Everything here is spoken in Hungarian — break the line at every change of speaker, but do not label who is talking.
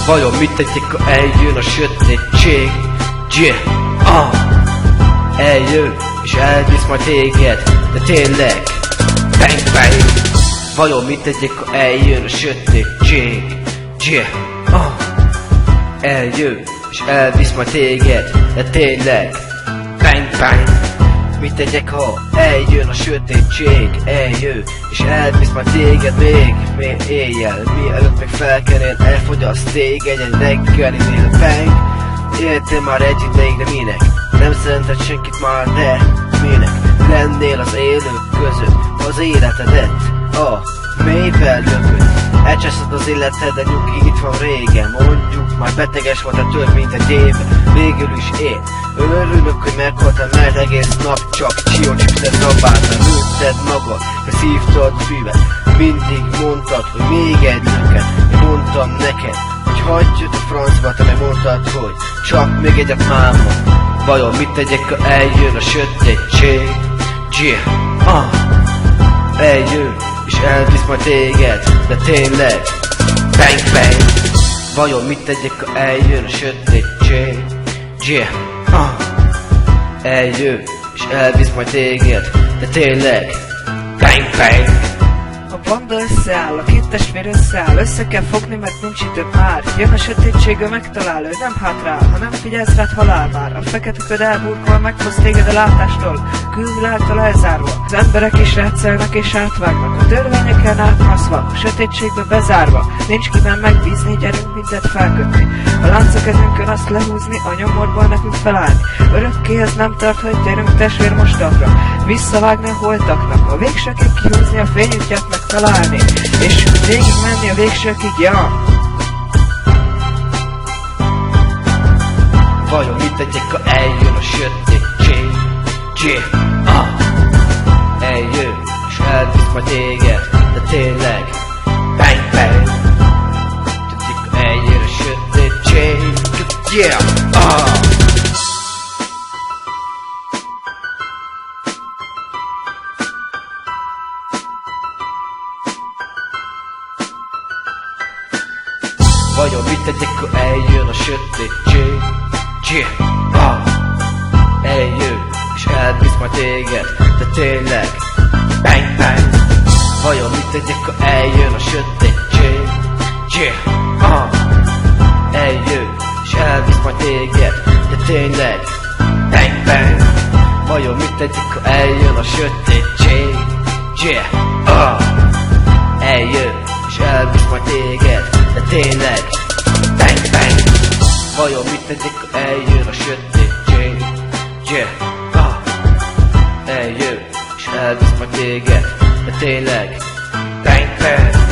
Vajon mit tegyek, ha eljön a sötétség? Eljön és elvisz majd téged, de tényleg bang bang. Vajon mit tegyek, ha eljön a sötétség? Eljön és elvisz majd téged, de tényleg bang bang. Mit tegyek, ha eljön a sötétség? Eljön és elvisz majd téged még éjjel, mielőtt még felkelnél, elfogyaszt téged egy reggelinél. Bang, éltél már egy ideig, de minek? Nem szereted senkit már, de minek? Lennél az élők között, az életedet a mélyben lökött. Elcseszed az életed, de nyugi, itt van régen. Mondjuk, már beteges volt, a több mint egy éve. Végül is én örülök, hogy meghaltam, mert egész nap csak csiócsütted zabáltad. Lőtted magad, de szívtad füvet. Mindig mondtad, hogy még egy nőket. Én mondtam neked, hogy hagyjad a francba, te meg mondtad, hogy csak még egyet máma. Vajon mit tegyek, ha eljön a sötétség? Eljön és elvisz majd téged, de tényleg bang bang. Vajon mit tegyek, ha eljön a sötétség? Eljön és elvisz majd téged, de tényleg bang bang.
A banda összeáll, a két testvér összeáll, össze kell fogni, mert nincs idő már. Jön a sötétség, ő megtalál, ő nem hátrál, ha nem figyelsz rád, halál már. A fekete köd elburkol, meghoz téged a látástól, külvilágtól elzárva. Az emberek is retszelnek és átvágnak, a törvényeken átmaszva, a sötétségbe bezárva. Nincs kiben megbízni, gyerünk mindent felkötni. A lánc a kezünkön azt lehúzni, a nyomorból nekünk felállni. Örökké ez nem tart, hogy gyerünk testvér most talpra, visszavágni a holtaknak, a végsőkig kihúzni a fényütját megtalálni, és végig menni a végsőkig,
Vajon mit tegyek, ha eljön a sötétség? Eljön és elvisz majd téged, de tényleg bang bang. Tegyek, ha eljön a sötétség? Vajon mit tegyek, ha eljön a sötétség? Eljön és elvisz majd téged, de tényleg bang bang. Vajon mit tegyek, ha eljön a sötétség? Eljön és elvisz majd téged, de tényleg bang bang. Vajon mit tegyek, ha eljön a sötétség? Eljön és elvisz majd téged, de tényleg bang bang. Vajon mit tegyek, ha eljön a sötétség? Eljön és elvisz majd téged, de tényleg bang bang.